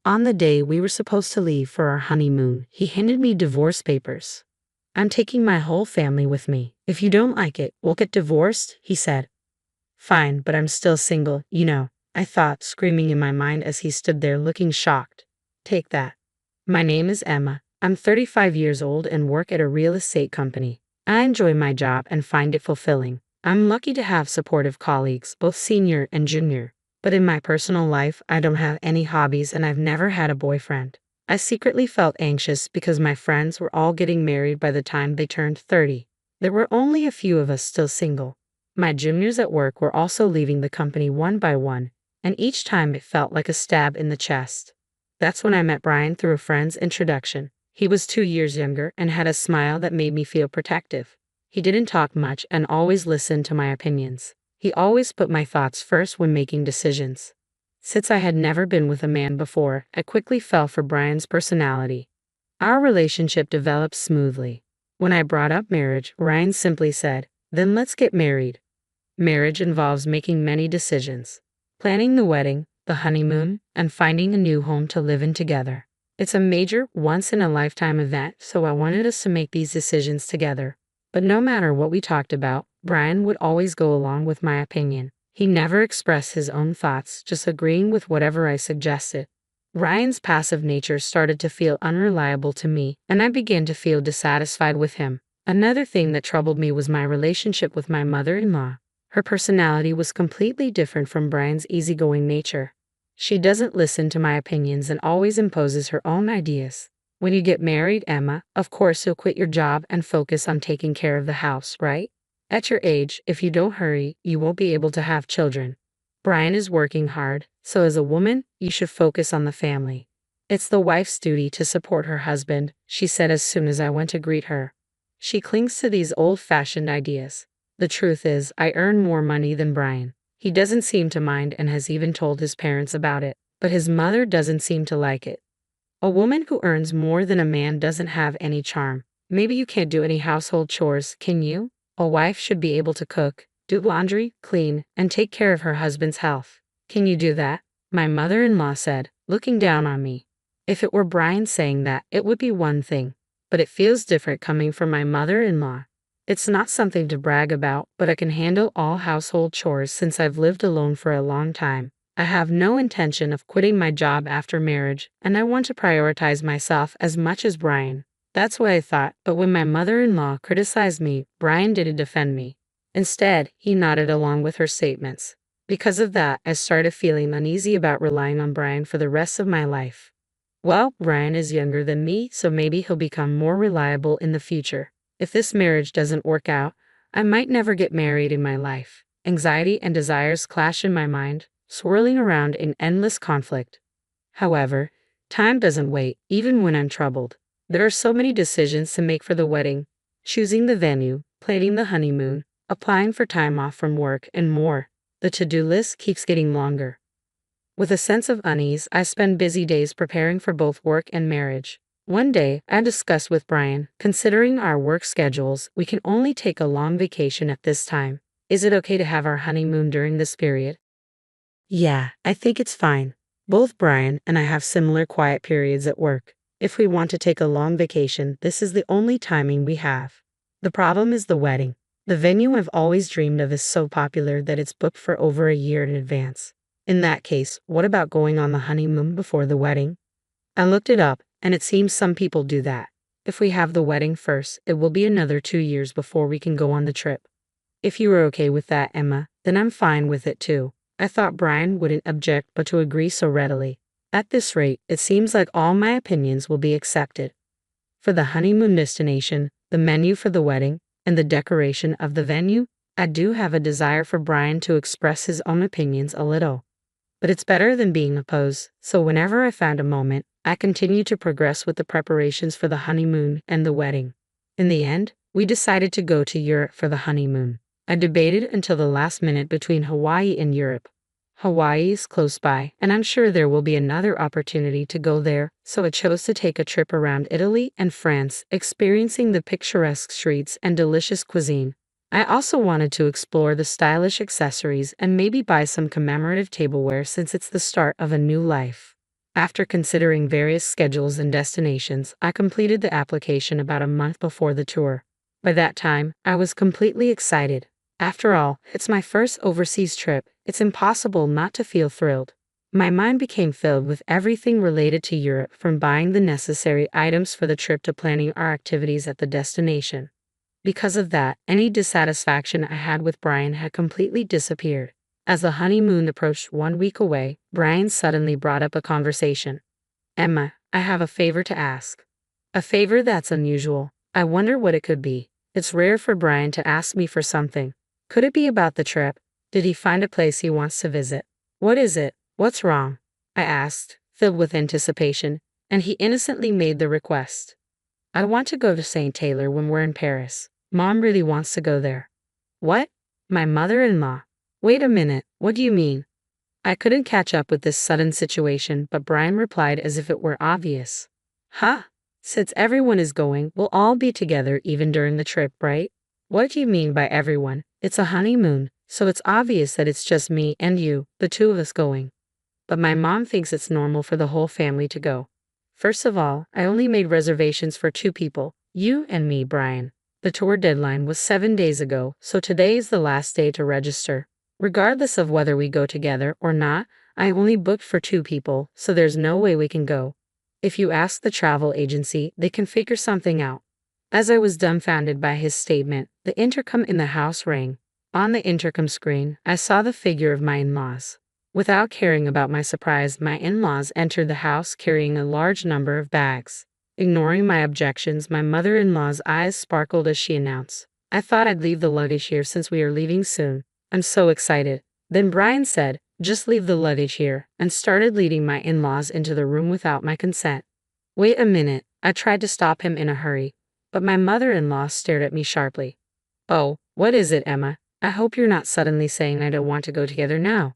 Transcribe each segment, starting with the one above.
On the day we were supposed to leave for our honeymoon, he handed me divorce papers. "I'm taking my whole family with me. If you don't like it, we'll get divorced," he said. "Fine, but I'm still single, you know," I thought, screaming in my mind as he stood there looking shocked. "Take that. My name is Emma. I'm 35 years old and work at a real estate company. I enjoy my job and find it fulfilling. I'm lucky to have supportive colleagues, both senior and junior. But in my personal life, I don't have any hobbies and I've never had a boyfriend." I secretly felt anxious because my friends were all getting married by the time they turned 30. There were only a few of us still single. My juniors at work were also leaving the company one by one, and each time it felt like a stab in the chest. That's when I met Brian through a friend's introduction. He was 2 years younger and had a smile that made me feel protective. He didn't talk much and always listened to my opinions. He always put my thoughts first when making decisions. Since I had never been with a man before, I quickly fell for Brian's personality. Our relationship developed smoothly. When I brought up marriage, Ryan simply said, "Then let's get married." Marriage involves making many decisions: planning the wedding, the honeymoon, and finding a new home to live in together. It's a major, once-in-a-lifetime event, so I wanted us to make these decisions together. But no matter what we talked about, Brian would always go along with my opinion. He never expressed his own thoughts, just agreeing with whatever I suggested. Ryan's passive nature started to feel unreliable to me, and I began to feel dissatisfied with him. Another thing that troubled me was my relationship with my mother-in-law. Her personality was completely different from Brian's easygoing nature. She doesn't listen to my opinions and always imposes her own ideas. "When you get married, Emma, of course you'll quit your job and focus on taking care of the house, right? At your age, if you don't hurry, you won't be able to have children. Brian is working hard, so as a woman, you should focus on the family. It's the wife's duty to support her husband," she said as soon as I went to greet her. She clings to these old-fashioned ideas. The truth is, I earn more money than Brian. He doesn't seem to mind and has even told his parents about it, but his mother doesn't seem to like it. A woman who earns more than a man doesn't have any charm. Maybe you can't do any household chores, can you? A wife should be able to cook, do laundry, clean, and take care of her husband's health. Can you do that? My mother-in-law said, looking down on me. If it were Brian saying that, it would be one thing, but it feels different coming from my mother-in-law. It's not something to brag about, but I can handle all household chores since I've lived alone for a long time. I have no intention of quitting my job after marriage, and I want to prioritize myself as much as Brian. That's what I thought, but when my mother-in-law criticized me, Brian didn't defend me. Instead, he nodded along with her statements. Because of that, I started feeling uneasy about relying on Brian for the rest of my life. Well, Brian is younger than me, so maybe he'll become more reliable in the future. If this marriage doesn't work out, I might never get married in my life. Anxiety and desires clash in my mind, swirling around in endless conflict. However, time doesn't wait, even when I'm troubled. There are so many decisions to make for the wedding: choosing the venue, planning the honeymoon, applying for time off from work, and more. The to-do list keeps getting longer. With a sense of unease, I spend busy days preparing for both work and marriage. One day, I discussed with Brian, considering our work schedules, we can only take a long vacation at this time. Is it okay to have our honeymoon during this period? Yeah, I think it's fine. Both Brian and I have similar quiet periods at work. If we want to take a long vacation, this is the only timing we have. The problem is the wedding. The venue I've always dreamed of is so popular that it's booked for over a year in advance. In that case, what about going on the honeymoon before the wedding? I looked it up, and it seems some people do that. If we have the wedding first, it will be another 2 years before we can go on the trip. If you are okay with that, Emma, then I'm fine with it too. I thought Brian wouldn't object but to agree so readily. At this rate, it seems like all my opinions will be accepted. For the honeymoon destination, the menu for the wedding, and the decoration of the venue, I do have a desire for Brian to express his own opinions a little. But it's better than being opposed, so whenever I found a moment, I continued to progress with the preparations for the honeymoon and the wedding. In the end, we decided to go to Europe for the honeymoon. I debated until the last minute between Hawaii and Europe. Hawaii is close by, and I'm sure there will be another opportunity to go there, so I chose to take a trip around Italy and France, experiencing the picturesque streets and delicious cuisine. I also wanted to explore the stylish accessories and maybe buy some commemorative tableware since it's the start of a new life. After considering various schedules and destinations, I completed the application about a month before the tour. By that time, I was completely excited. After all, it's my first overseas trip. It's impossible not to feel thrilled. My mind became filled with everything related to Europe, from buying the necessary items for the trip to planning our activities at the destination. Because of that, any dissatisfaction I had with Brian had completely disappeared. As the honeymoon approached 1 week away, Brian suddenly brought up a conversation. Emma, I have a favor to ask. A favor that's unusual. I wonder what it could be. It's rare for Brian to ask me for something. Could it be about the trip? Did he find a place he wants to visit? What is it? What's wrong? I asked, filled with anticipation, and he innocently made the request. I want to go to St. Taylor when we're in Paris. Mom really wants to go there. What? My mother-in-law? Wait a minute, what do you mean? I couldn't catch up with this sudden situation, but Brian replied as if it were obvious. Huh? Since everyone is going, we'll all be together even during the trip, right? What do you mean by everyone? It's a honeymoon, so it's obvious that it's just me and you, the two of us going. But my mom thinks it's normal for the whole family to go. First of all, I only made reservations for 2 people, you and me, Brian. The tour deadline was 7 days ago, so today is the last day to register. Regardless of whether we go together or not, I only booked for 2 people, so there's no way we can go. If you ask the travel agency, they can figure something out. As I was dumbfounded by his statement, the intercom in the house rang. On the intercom screen, I saw the figure of my in-laws. Without caring about my surprise, my in-laws entered the house carrying a large number of bags. Ignoring my objections, my mother-in-law's eyes sparkled as she announced, I thought I'd leave the luggage here since we are leaving soon. I'm so excited. Then Brian said, just leave the luggage here, and started leading my in-laws into the room without my consent. Wait a minute, I tried to stop him in a hurry, but my mother-in-law stared at me sharply. Oh, what is it, Emma? I hope you're not suddenly saying I don't want to go together now.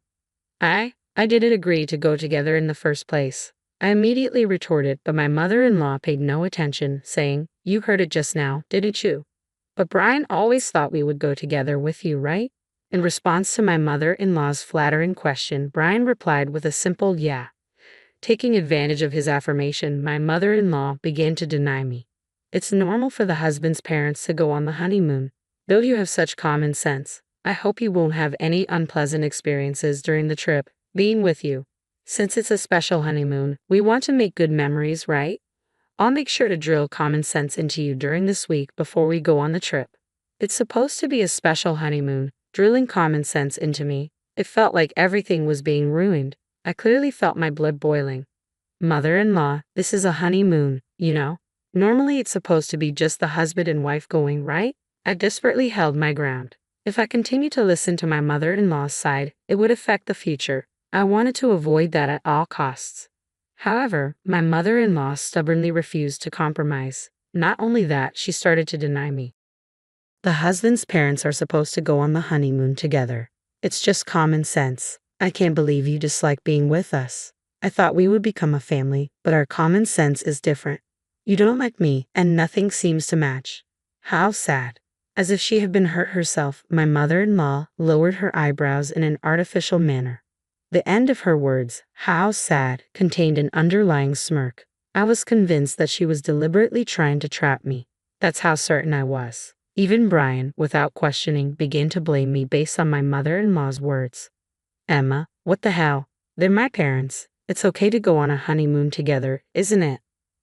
I didn't agree to go together in the first place. I immediately retorted, but my mother-in-law paid no attention, saying, you heard it just now, didn't you? But Brian always thought we would go together with you, right? In response to my mother-in-law's flattering question, Brian replied with a simple yeah. Taking advantage of his affirmation, my mother-in-law began to deny me. It's normal for the husband's parents to go on the honeymoon. Though you have such common sense, I hope you won't have any unpleasant experiences during the trip, being with you. Since it's a special honeymoon, we want to make good memories, right? I'll make sure to drill common sense into you during this week before we go on the trip. It's supposed to be a special honeymoon. Drilling common sense into me, it felt like everything was being ruined. I clearly felt my blood boiling. Mother-in-law, this is a honeymoon, you know? Normally it's supposed to be just the husband and wife going, right? I desperately held my ground. If I continued to listen to my mother-in-law's side, it would affect the future. I wanted to avoid that at all costs. However, my mother-in-law stubbornly refused to compromise. Not only that, she started to deny me. The husband's parents are supposed to go on the honeymoon together. It's just common sense. I can't believe you dislike being with us. I thought we would become a family, but our common sense is different. You don't like me, and nothing seems to match. How sad. As if she had been hurt herself, my mother-in-law lowered her eyebrows in an artificial manner. The end of her words, how sad, contained an underlying smirk. I was convinced that she was deliberately trying to trap me. That's how certain I was. Even Brian, without questioning, began to blame me based on my mother-in-law's words. Emma, what the hell? They're my parents. It's okay to go on a honeymoon together, isn't it?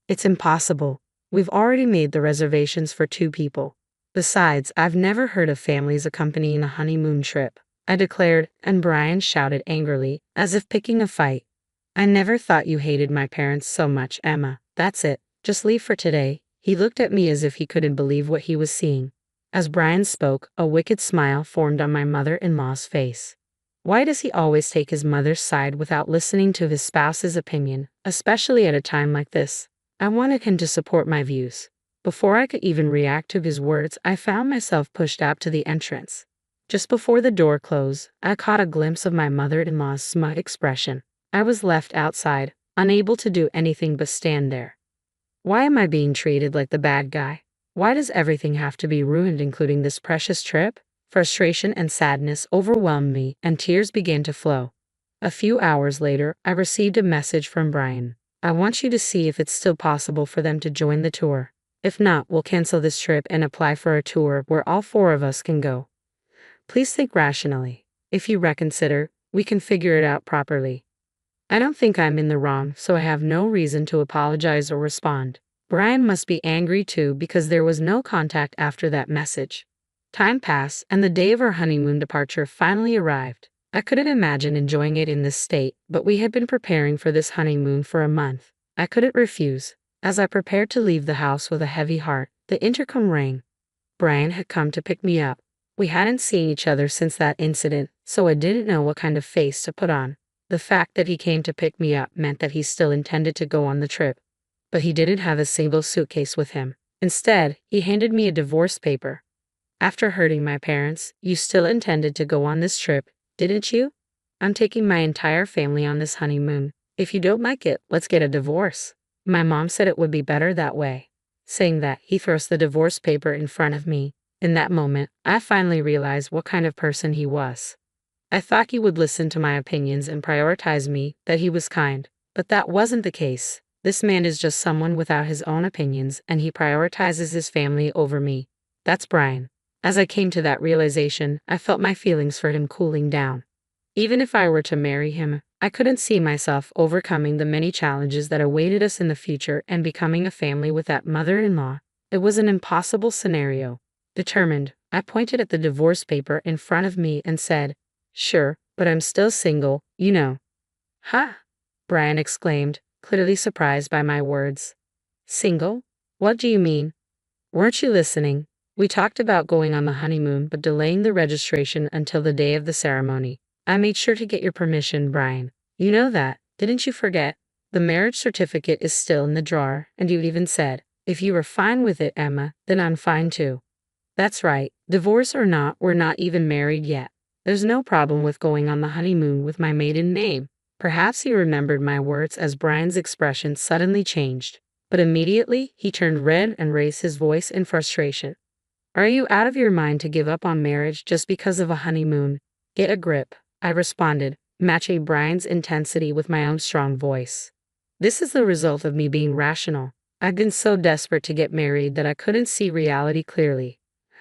It's impossible. We've already made the reservations for 2 people. Besides, I've never heard of families accompanying a honeymoon trip, I declared, and Brian shouted angrily, as if picking a fight. I never thought you hated my parents so much, Emma. That's it. Just leave for today. He looked at me as if he couldn't believe what he was seeing. As Brian spoke, a wicked smile formed on my mother-in-law's face. Why does he always take his mother's side without listening to his spouse's opinion, especially at a time like this? I wanted him to support my views. Before I could even react to his words, I found myself pushed out to the entrance. Just before the door closed, I caught a glimpse of my mother-in-law's smug expression. I was left outside, unable to do anything but stand there. Why am I being treated like the bad guy? Why does everything have to be ruined, including this precious trip? Frustration and sadness overwhelmed me, and tears began to flow. A few hours later, I received a message from Brian. I want you to see if it's still possible for them to join the tour. If not, we'll cancel this trip and apply for a tour where all four of us can go. Please think rationally. If you reconsider, we can figure it out properly. I don't think I'm in the wrong, so I have no reason to apologize or respond. Brian must be angry too because there was no contact after that message. Time passed, and the day of our honeymoon departure finally arrived. I couldn't imagine enjoying it in this state, but we had been preparing for this honeymoon for a month. I couldn't refuse. As I prepared to leave the house with a heavy heart, the intercom rang. Brian had come to pick me up. We hadn't seen each other since that incident, so I didn't know what kind of face to put on. The fact that he came to pick me up meant that he still intended to go on the trip. But he didn't have a single suitcase with him. Instead, he handed me a divorce paper. After hurting my parents, you still intended to go on this trip, didn't you? I'm taking my entire family on this honeymoon. If you don't like it, let's get a divorce. My mom said it would be better that way. Saying that, he throws the divorce paper in front of me. In that moment, I finally realized what kind of person he was. I thought he would listen to my opinions and prioritize me, that he was kind. But that wasn't the case. This man is just someone without his own opinions, and he prioritizes his family over me. That's Brian. As I came to that realization, I felt my feelings for him cooling down. Even if I were to marry him, I couldn't see myself overcoming the many challenges that awaited us in the future and becoming a family with that mother-in-law. It was an impossible scenario. Determined, I pointed at the divorce paper in front of me and said, "Sure, but I'm still single, you know." "Huh?" Brian exclaimed, clearly surprised by my words. "Single? What do you mean? Weren't you listening? We talked about going on the honeymoon but delaying the registration until the day of the ceremony. I made sure to get your permission, Brian. You know that, didn't you forget? The marriage certificate is still in the drawer, and you even said, if you were fine with it, Emma, then I'm fine too." "That's right. Divorce or not, we're not even married yet. There's no problem with going on the honeymoon with my maiden name." Perhaps he remembered my words as Brian's expression suddenly changed. But immediately, he turned red and raised his voice in frustration. "Are you out of your mind to give up on marriage just because of a honeymoon? Get a grip," I responded, matching Brian's intensity with my own strong voice. This is the result of me being rational. I've been so desperate to get married that I couldn't see reality clearly.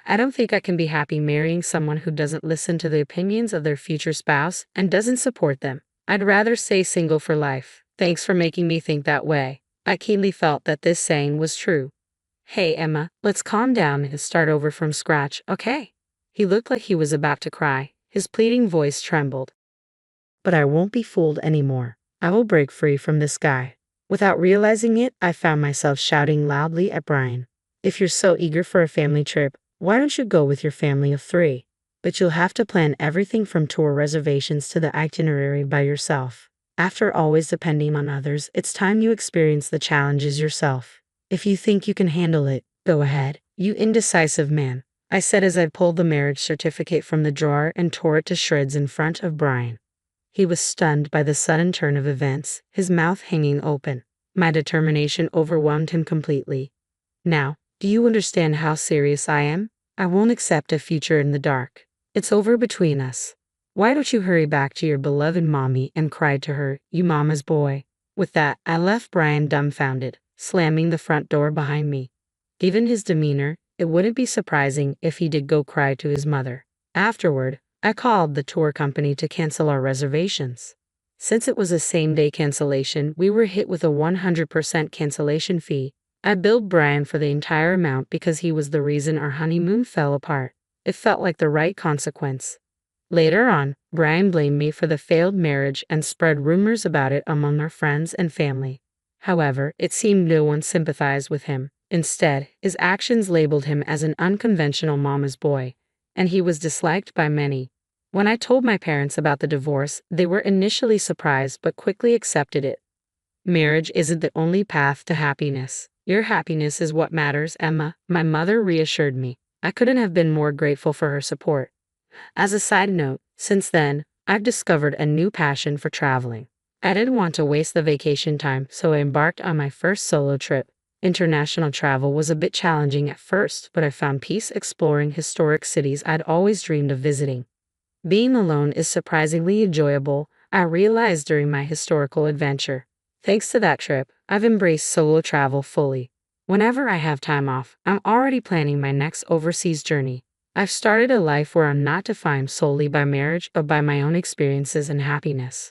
I don't think I can be happy marrying someone who doesn't listen to the opinions of their future spouse and doesn't support them. I'd rather stay single for life. Thanks for making me think that way. I keenly felt that this saying was true. "Hey, Emma, let's calm down and start over from scratch, okay?" He looked like he was about to cry. His pleading voice trembled. But I won't be fooled anymore. I will break free from this guy. Without realizing it, I found myself shouting loudly at Brian. "If you're so eager for a family trip, why don't you go with your family of 3? But you'll have to plan everything from tour reservations to the itinerary by yourself. After always depending on others, it's time you experience the challenges yourself. If you think you can handle it, go ahead, you indecisive man," I said as I pulled the marriage certificate from the drawer and tore it to shreds in front of Brian. He was stunned by the sudden turn of events, his mouth hanging open. My determination overwhelmed him completely. "Now, do you understand how serious I am? I won't accept a future in the dark. It's over between us. Why don't you hurry back to your beloved mommy and cry to her, you mama's boy?" With that, I left Brian dumbfounded, slamming the front door behind me. Given his demeanor, it wouldn't be surprising if he did go cry to his mother. Afterward, I called the tour company to cancel our reservations. Since it was a same-day cancellation, we were hit with a 100% cancellation fee. I billed Brian for the entire amount because he was the reason our honeymoon fell apart. It felt like the right consequence. Later on, Brian blamed me for the failed marriage and spread rumors about it among our friends and family. However, it seemed no one sympathized with him. Instead, his actions labeled him as an unconventional mama's boy, and he was disliked by many. When I told my parents about the divorce, they were initially surprised but quickly accepted it. "Marriage isn't the only path to happiness. Your happiness is what matters, Emma," my mother reassured me. I couldn't have been more grateful for her support. As a side note, since then, I've discovered a new passion for traveling. I didn't want to waste the vacation time, so I embarked on my first solo trip. International travel was a bit challenging at first, but I found peace exploring historic cities I'd always dreamed of visiting. Being alone is surprisingly enjoyable. I realized during my historical adventure. Thanks to that trip, I've embraced solo travel fully. Whenever I have time off, I'm already planning my next overseas journey. I've started a life where I'm not defined solely by marriage but by my own experiences and happiness.